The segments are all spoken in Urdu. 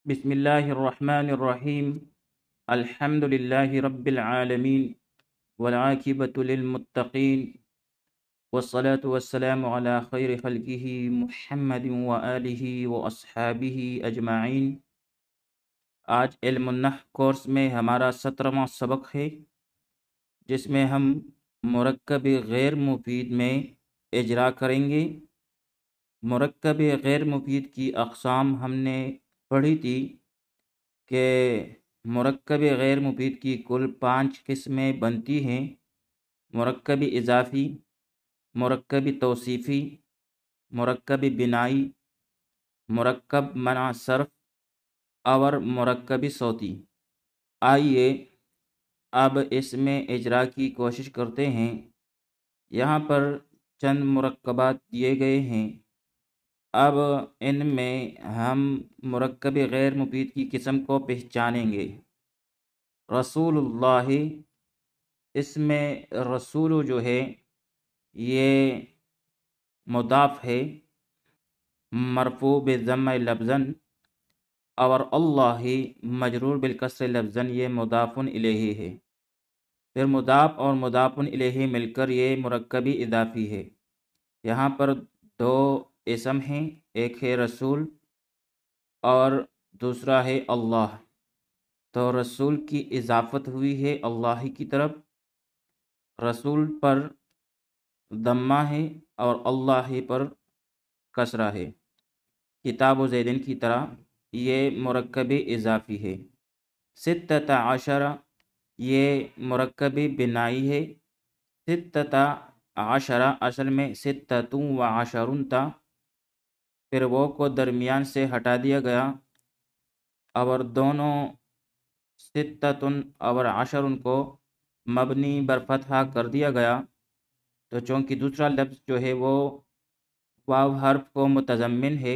بسم الله الرحمن الرحيم. الحمد لله رب العالمين والعاقبة للمتقين والصلاة والسلام على خير خلقه محمد وآله وأصحابه أجمعين. آج علم النحو کورس میں ہمارا 17واں سبق ہے، جس میں ہم مرکب غیر مفید میں اجرا کریں گے۔ مرکب غیر مفید کی اقسام ہم نے پڑھی تھی کہ مرکب غیر مفید کی کل 5 قسمیں بنتی ہیں: مرکب اضافی، مرکب توصیفی، مرکب بنائی، مرکب منع صرف اور مرکب صوتی۔ آئیے اب اس میں اجرا کی کوشش کرتے ہیں۔ یہاں پر چند مرکبات دیے گئے ہیں، اب ان میں ہم مرکب غیر مفید کی قسم کو پہچانیں گے۔ رسول اللہ، اس میں رسول جو ہے یہ مضاف ہے، مرفوع بالضم لفظاً، اور اللہ مجرور بالکسر لفظاً، یہ مضاف الیہ ہے۔ پھر مضاف اور مضاف الیہ مل کر یہ مرکب اضافی ہے۔ یہاں پر 2 اسم ہیں، ایک ہے رسول اور دوسرا ہے اللہ۔ تو رسول کی اضافت ہوئی ہے اللہ کی طرف، رسول پر ضمہ ہے اور اللہ پر کسرہ ہے۔ کتاب و زیدن کی طرح یہ مرکب اضافی ہے۔ 16 یہ مرکب بنائی ہے۔ 16 اصل میں 16 تھا، پھر وہ کو درمیان سے ہٹا دیا گیا اور دونوں 16 اور 10 کو مبنی بر فتحہ کر دیا گیا، تو چونکہ دوسرا لفظ جو ہے وہ واو حرف کو متضمن ہے،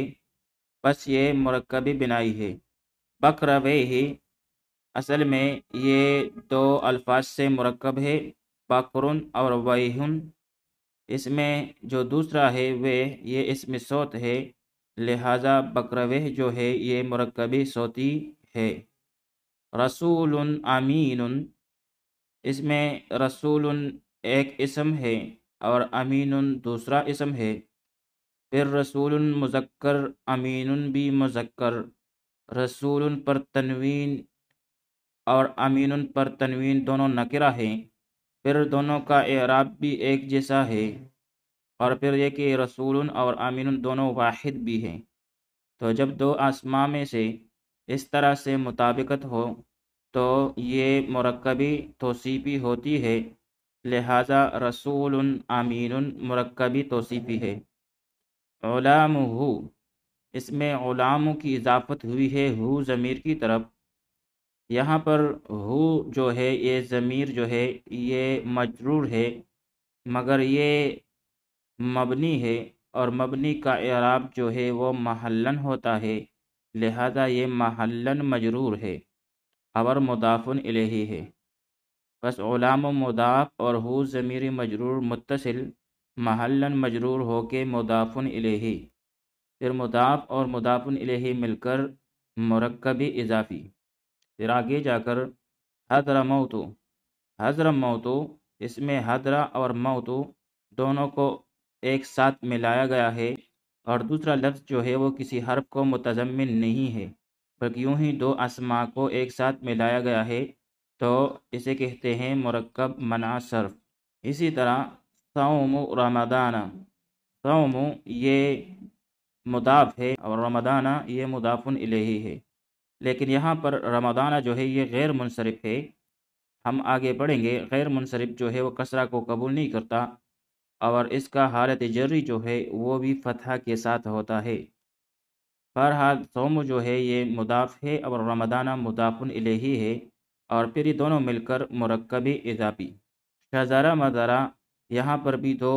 بس یہ مرکب بنائی ہے۔ بکرویہ اصل میں یہ 2 الفاظ سے مرکب ہے، بکرن اور ویہن۔ اس میں جو دوسرا ہے وہ یہ اسم صوت ہے، لہذا بکرویہ جو ہے یہ مرکب صوتی ہے۔ رسول امین، اس میں رسول ایک اسم ہے اور امین دوسرا اسم ہے۔ پھر رسول مذکر، امین بھی مذکر، رسول پر تنوین اور امین پر تنوین دونوں نکرہ ہیں، پھر دونوں کا اعراب بھی ایک جیسا ہے، اور پھر یہ کہ رسول اور امین دونوں واحد بھی ہیں۔ تو جب 2 اسماء میں سے اس طرح سے مطابقت ہو تو یہ مرکبی توصیفی ہوتی ہے، لہذا رسول امین مرکبی توصیفی ہے۔ علامہ، اس میں علامہ کی اضافت ہوئی ہے ہو ضمیر کی طرف۔ یہاں پر ہو جو ہے یہ ضمیر جو ہے یہ مجرور ہے، مگر یہ مبنی ہے، اور مبنی کا اعراب جو ہے وہ محلن ہوتا ہے، لہذا یہ محلن مجرور ہے اور مضاف الیہ ہے۔ بس علام مضاف اور ہو ضمیر مجرور متصل، محلن مجرور ہو کے مضاف الیہ، پھر مضاف اور مضاف الیہ مل کر مرکب اضافی۔ پھر آگے جا کر حضرموت، حضرموت، اس میں حضرہ اور موت دونوں کو ایک ساتھ ملایا گیا ہے، اور دوسرا لفظ جو ہے وہ کسی حرف کو متضمن نہیں ہے، بلکہ یوں ہی 2 اسماء کو ایک ساتھ ملایا گیا ہے، تو اسے کہتے ہیں مرکب منع صرف۔ اسی طرح صوم رمضان، صوم یہ مضاف ہے اور رمضان یہ مضاف الیہ ہے، لیکن یہاں پر رمضان جو ہے یہ غیر منصرف ہے۔ ہم آگے پڑھیں گے، غیر منصرف جو ہے وہ کسرہ کو قبول نہیں کرتا، اور اس کا حالت جری جو ہے وہ بھی فتحہ کے ساتھ ہوتا ہے۔ بہرحال صوم جو ہے یہ مضاف ہے اور رمضان مضاف الیہ ہے، اور پھر یہ دونوں مل کر مرکب اضافی۔ شذر مذرہ، یہاں پر بھی 2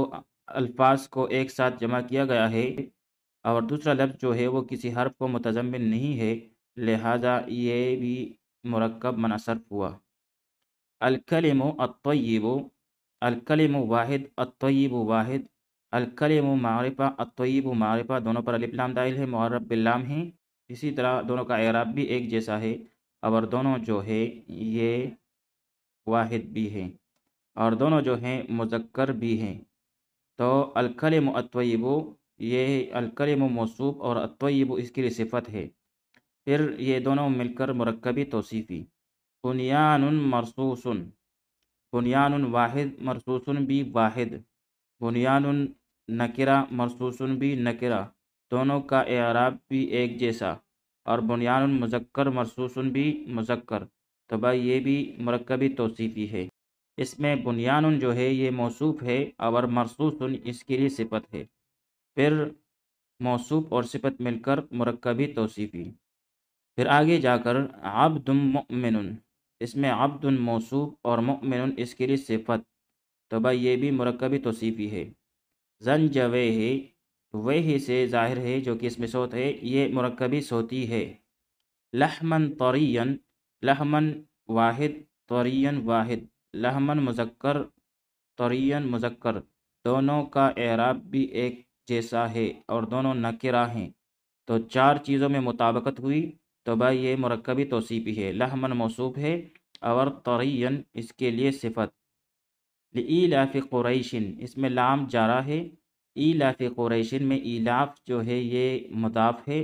الفاظ کو ایک ساتھ جمع کیا گیا ہے، اور دوسرا لفظ جو ہے وہ کسی حرف کو متضمن نہیں ہے، لہذا یہ بھی مرکب منع صرف ہوا۔ الکلم الطیب، الکلم واحد، الطیب واحد، الکلم معرفہ، الطیب معرفہ، دونوں پر الف لام دال ہے، معرب باللام ہیں۔ اسی طرح دونوں کا اعراب بھی ایک جیسا ہے، اور دونوں جو ہے یہ واحد بھی ہیں، اور دونوں جو ہیں مذکر بھی ہیں۔ تو الکلم الطیب، یہ الکلم موصوف اور الطیب اس کے لیے صفت ہے۔ پھر یہ دونوں مل کر مرکبی توصیفی، بنیان مرصوص، بنیان واحد، مرصوص بھی واحد، بنیان نکرہ، مرصوص بھی نکرہ، دونوں کا اعراب بھی ایک جیسا، اور بنیان مذکر، مرصوص بھی مذکر، تو بھائی یہ بھی مرکبی توصیفی ہے۔ اس میں بنیان جو ہے یہ موصوف ہے اور مرصوص اس کے لیے صفت ہے۔ پھر موصوف اور صفت مل کر مرکبی توصیفی۔ پھر آگے جا کر عبد مؤمن، اس میں عبد موصوف اور مؤمن اس کے لیے صفت، تو بھائی یہ بھی مرکبی توصیفی ہے۔ زنجوے ہے، وہی سے ظاہر ہے جو کہ اس میں صوت ہے، یہ مرکبی صوتی ہے۔ لحمن طرین، لحمن واحد، طرین واحد، لحمن مذکر، طرین مذکر، دونوں کا اعراب بھی ایک جیسا ہے اور دونوں نکرہ ہیں، تو چار چیزوں میں مطابقت ہوئی، تو بھائی یہ مرکبی توصیفی ہے۔ لحمن موصوف ہے اور طرین اس کے لیے صفت۔ لإیلاف قریشن، اس میں لام جارہ ہے، ایلاف قریشن میں ایلاف جو ہے یہ مضاف ہے،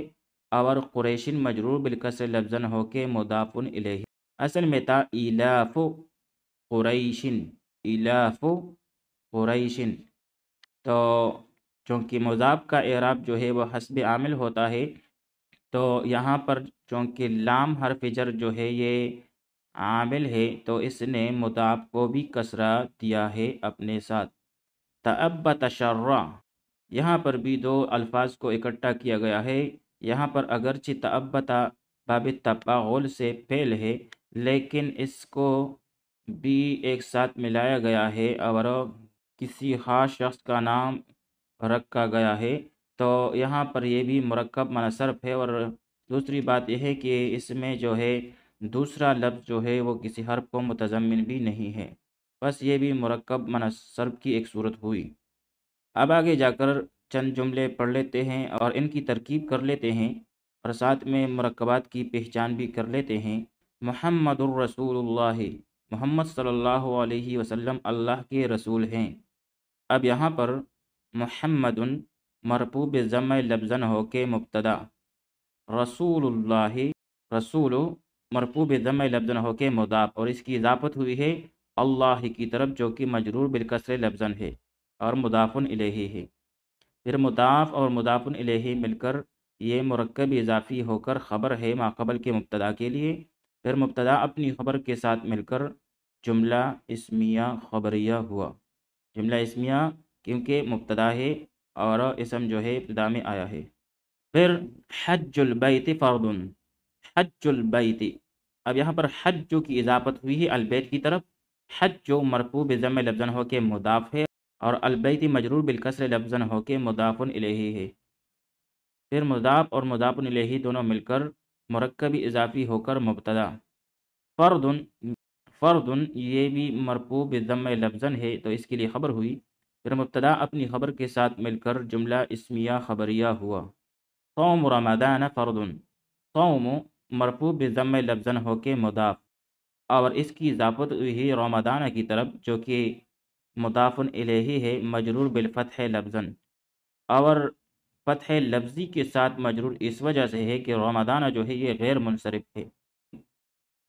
اور قریشن مجرور بالکسر لفظاً ہو کے مضاف الیہ، اصل میں تھا ایلاف قریشن، ایلاف قریشن، تو چونکہ مضاف کا اعراب جو ہے وہ حسب عامل ہوتا ہے، تو یہاں پر چونکہ لام حرف جر جو ہے یہ عامل ہے، تو اس نے مضاف کو بھی کسرہ دیا ہے اپنے ساتھ۔ تأبت شرّا، یہاں پر بھی دو الفاظ کو اکٹھا کیا گیا ہے۔ یہاں پر اگرچہ تأبتا باب تفاعل سے فعل ہے، لیکن اس کو بھی ایک ساتھ ملایا گیا ہے اور کسی خاص شخص کا نام رکھا گیا ہے، تو یہاں پر یہ بھی مرکب معنی صرف ہے۔ اور دوسری بات یہ ہے کہ اس میں جو ہے دوسرا لفظ جو ہے وہ کسی حرف کو متضمن بھی نہیں ہے، بس یہ بھی مرکب معنی صرف کی ایک صورت ہوئی۔ اب آگے جا کر چند جملے پڑھ لیتے ہیں اور ان کی ترکیب کر لیتے ہیں، اور ساتھ میں مرکبات کی پہچان بھی کر لیتے ہیں۔ محمد الرسول اللہ، محمد صلی اللہ علیہ وسلم اللہ کے رسول ہیں۔ اب یہاں پر محمد مرفوع بضم لفظاً ہو کے مبتدا، رسول اللہ، رسول مرفوع بضم لفظاً ہو کے مضاف، اور اس کی اضافت ہوئی ہے اللہ کی طرف جو کہ مجرور بالکسر لفظاً ہے اور مضاف الیہ ہے۔ پھر مضاف اور مضاف الیہ مل کر یہ مرکب اضافی ہو کر خبر ہے ما قبل کے مبتدا کے لیے۔ پھر مبتدا اپنی خبر کے ساتھ مل کر جملہ اسمیہ خبریہ ہوا۔ جملہ اسمیہ کیونکہ مبتدا ہے اور اسم جو ہے ابتدا میں آیا ہے۔ پھر حج البیت فرض، حج البیت، اب یہاں پر حج کی اضافت ہوئی ہے البیت کی طرف، حج جو مرفوع بضم لفظاً ہو کے مضاف ہے، اور البیت مجرور بالکسر لفظاً ہو کے مضاف الیہ ہے۔ پھر مضاف اور مضاف الیہ دونوں مل کر مرکبی اضافی ہو کر مبتدا، فرد، فرد یہ بھی مرفوع بضم لفظاً ہے تو اس کے لیے خبر ہوئی۔ پھر مبتدا اپنی خبر کے ساتھ مل کر جملہ اسمیہ خبریہ ہوا۔ صوم رمضان فرد، صوم مرفوع بضم لفظاً ہو کے مضاف، اور اس کی اضافت ہوئی رمضان کی طرف جو کہ مضاف الیہ ہے مجرور بالفتح لفظاً، اور فتح لفظی کے ساتھ مجرور اس وجہ سے ہے کہ رمضان جو ہے یہ غیر منصرف ہے۔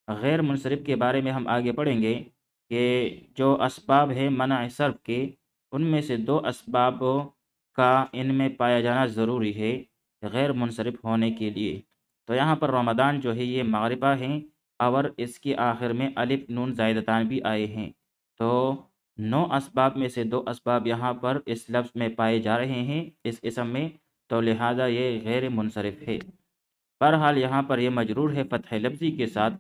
غیر منصرف کے بارے میں ہم آگے پڑھیں گے کہ جو اسباب ہے منع صرف کے، ان میں سے دو اسباب کا ان میں پایا جانا ضروری ہے غیر منصرف ہونے کے لیے۔ تو یہاں پر رمضان جو ہے یہ معرفہ ہیں، اور اس کے آخر میں الف نون زائدتان بھی آئے ہیں، تو 9 اسباب میں سے 2 اسباب یہاں پر اس لفظ میں پائے جا رہے ہیں اس اسم میں، تو لہٰذا یہ غیر منصرف ہے۔ بہرحال یہاں پر یہ مجرور ہے فتح لفظی کے ساتھ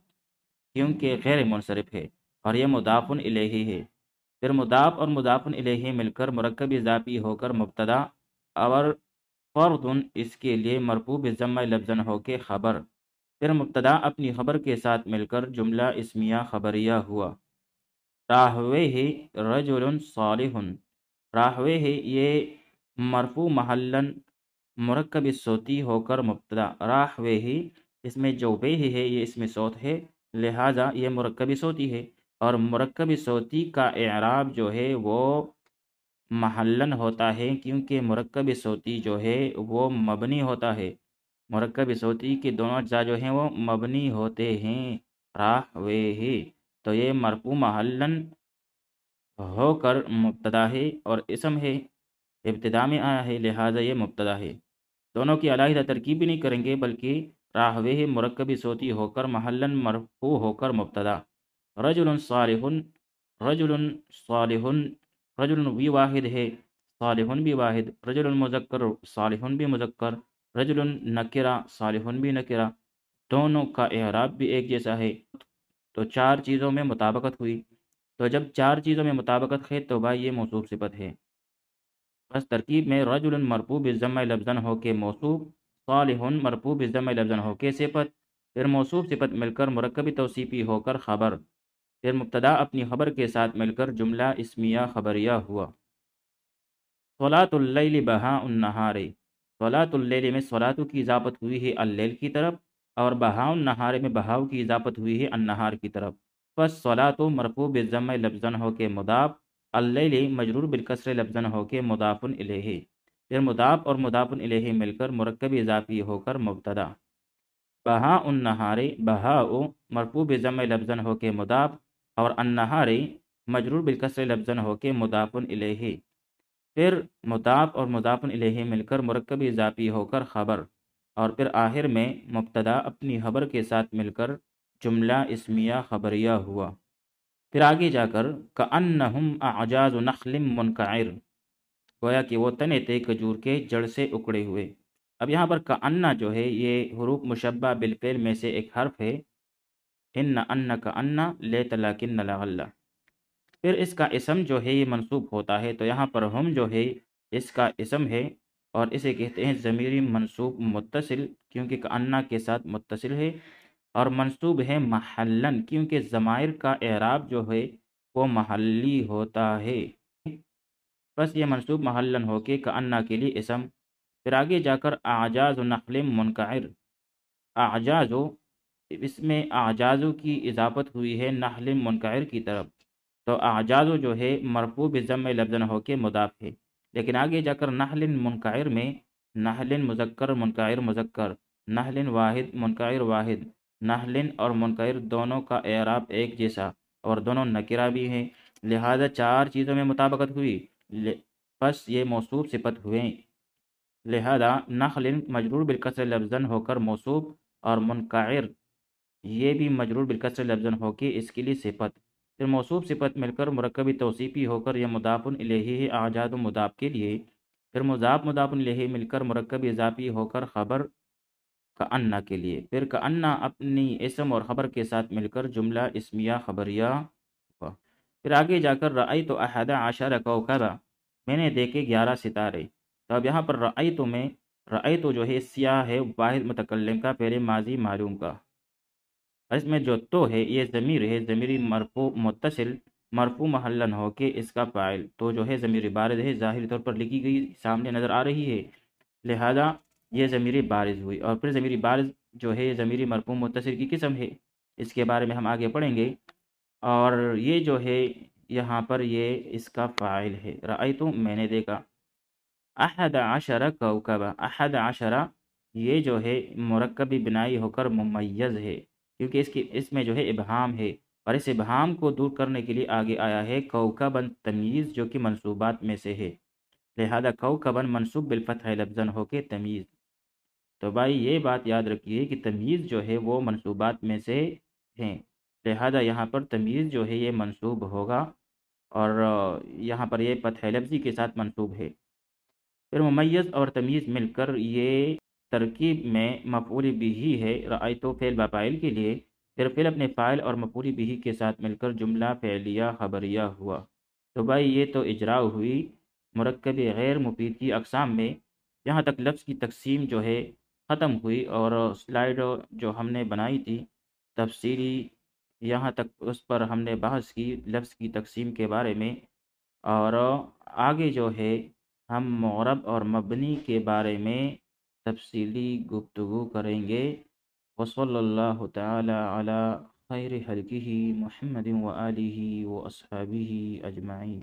کیونکہ غیر منصرف ہے، اور یہ مضاف الیہ ہے۔ پھر مضاف اور مضاف الیہ مل کر مرکب اضافی ہو کر مبتدا، اور فرد اس کے لیے مرفوع بضم لفظاً ہو کے خبر۔ پھر مبتدا اپنی خبر کے ساتھ مل کر جملہ اسمیہ خبریہ ہوا۔ راہویہ رجل صالح، راہویہ یہ مرفوع محلاً مرکب صوتی ہو کر مبتدا، راہ وے ہی، اس میں جو وے ہی ہے یہ اسم صوت ہے، لہٰذا یہ مرکب صوتی ہے، اور مرکب صوتی کا اعراب جو ہے وہ محلن ہوتا ہے، کیونکہ مرکب صوتی جو ہے وہ مبنی ہوتا ہے، مرکب صوتی کے دونوں اجزاء جو ہیں وہ مبنی ہوتے ہیں، راہ وے ہی، تو یہ مرفوع محلن ہو کر مبتدا ہے اور اسم ہے، ابتدا میں آیا ہے، لہٰذا یہ مبتدا ہے۔ دونوں کی علیحدہ ترکیب بھی نہیں کریں گے، بلکہ راہوے مرکبی صوتی ہو کر محلن مرفوع ہو کر مبتدا۔ رجل صالح، رجل صالح، رجل بھی واحد ہے، صالح بھی واحد، رجل مذکر، صالح بھی مذکر، رجل نکرہ، صالح بھی نکرہ، دونوں کا اعراب بھی ایک جیسا ہے، تو چار چیزوں میں مطابقت ہوئی، تو جب چار چیزوں میں مطابقت ہے تو بھائی یہ موصوف صفت ہے۔ بس ترکیب میں رجل مرفوع بالضمہ لفظاً ہو کے موصوف، صالح مرفوع بالضمہ لفظاً ہو کے صفت، پھر موصوف صفت مل کر مرکبی توصیفی ہو کر خبر، پھر مبتدا اپنی خبر کے ساتھ مل کر جملہ اسمیہ خبریہ ہوا۔ صلاۃ اللیل بہاء النہار، صلاۃ اللیل میں صلاۃ کی اضافت ہوئی ہے اللیل کی طرف، اور بہاء النہار میں بہاؤ کی اضافت ہوئی ہے النہار کی طرف۔ پس صلاۃ مرفوع بالضمہ لفظاً ہو کے مضاف، اللیل مجرور بالکسر لفظاً ہو کے مضاف الیہ، پھر مضاف اور مضاف الیہ مل کر مرکب اضافی ہو کر مبتدا۔ بہاء النہار، بہاء مرفوع بالضمہ لفظاً ہو کے مضاف، اور النہار مجرور بالکسر لفظاً ہو کے مضاف الیہ، پھر مضاف اور مضاف الیہ مل کر مرکب اضافی ہو کر خبر، اور پھر آخر میں مبتدا اپنی خبر کے ساتھ مل کر جملہ اسمیہ خبریہ ہوا۔ پھر آگے جا کر کأنہم اعجاز نخل منقعر، گویا کہ وہ تنے تھے کھجور کے جڑ سے اکڑے ہوئے۔ اب یہاں پر کأن جو ہے یہ حروف مشبہ بالفعل میں سے ایک حرف ہے، ان کأن لیت لکن لعل، پھر اس کا اسم جو ہے یہ منصوب ہوتا ہے، تو یہاں پر ہم جو ہے اس کا اسم ہے، اور اسے کہتے ہیں ضمیری منصوب متصل، کیونکہ کأن کے ساتھ متصل ہے، اور منصوب ہے محلن، کیونکہ ضمائر کا اعراب جو ہے وہ محلی ہوتا ہے، بس یہ منصوب محلن ہو کے کأن کے لیے اسم۔ پھر آگے جا کر اعجاز نخل منقعر، اعجاز، اس میں اعجازو کی اضافت ہوئی ہے نخل منقعر کی طرف، تو اعجازو جو ہے مرفوع بالضمہ لفظاً ہو کے مضاف ہے، لیکن آگے جا کر نخل منقعر میں نخل مذکر منقعر مذکر، نخل واحد منقعر واحد، نخل اور منقعر دونوں کا اعراب ایک جیسا، اور دونوں نکرہ بھی ہیں، لہذا چار چیزوں میں مطابقت ہوئی، پس یہ موصوف صفت ہوئے، لہذا نخل مجرور بالکسر لفظاً ہو کر موصوف، اور منقعر یہ بھی مجرور بالکسر لفظاً ہو کے اس کے لیے صفت، پھر موصوف صفت مل کر مرکبی توصیفی ہو کر یہ مضاف الیہ ہے اعجاز مضاف کے لیے، پھر مضاف الیہ مل کر مرکب اضافی ہو کر خبر کأن کے لیے، پھر کأن اپنی اسم اور خبر کے ساتھ مل کر جملہ اسمیہ خبریہ ہوا۔ پھر آگے جا کر رأیت احد عشر کوکبا، میں نے دیکھے 11 ستارے، تو اب یہاں پر رأیت میں رأیت جو ہے سیاہ ہے واحد متکلم کا پہلے ماضی معلوم کا، اس میں جو تو ہے یہ ضمیر ہے، ضمیری مرفوع متصل، مرفوع محلن ہو کے اس کا فاعل، تو جو ہے ضمیر بارز ہے، ظاہری طور پر لکھی گئی سامنے نظر آ رہی ہے، لہذا یہ ضمیر بارز ہوئی، اور پھر ضمیر بارز جو ہے ضمیر مرفوع متصل کی قسم ہے، اس کے بارے میں ہم آگے پڑھیں گے، اور یہ جو ہے یہاں پر یہ اس کا فاعل ہے، رأیت میں نے دیکھا، احد عشر کوکبا، احد عشر یہ جو ہے مرکبی بنائی ہو کر ممیز ہے، کیونکہ اس میں جو ہے ابہام ہے، اور اس ابہام کو دور کرنے کے لیے آگے آیا ہے کوکبن تمییز، جو کہ منصوبات میں سے ہے، لہذا کوکبن منصوب بالفتح لفظاً ہو کے تمییز، تو بھائی یہ بات یاد رکھیے کہ تمییز جو ہے وہ منصوبات میں سے ہیں، لہذا یہاں پر تمییز جو ہے یہ منصوب ہوگا، اور یہاں پر یہ فتح لفظی کے ساتھ منصوب ہے، پھر ممیز اور تمییز مل کر یہ ترکیب میں مفعول بھی ہے، رأیتو فعل بفاعل کے لیے، پھر فعل اپنے فاعل اور مفعول بھی کے ساتھ مل کر جملہ فعلیہ خبریہ ہوا، تو بھائی یہ تو اجراء ہوئی مرکب غیر مفید کی اقسام میں، یہاں تک لفظ کی تقسیم جو ہے ختم ہوئی، اور سلائیڈ جو ہم نے بنائی تھی تفصیلی، یہاں تک اس پر ہم نے بحث کی لفظ کی تقسیم کے بارے میں، اور آگے جو ہے ہم معرب اور مبنی کے بارے میں تفصیلی گفتگو کریں گے۔ وصلی اللہ تعالی علی خیر خلقہ محمد و آلہ و اصحابہ اجمعین۔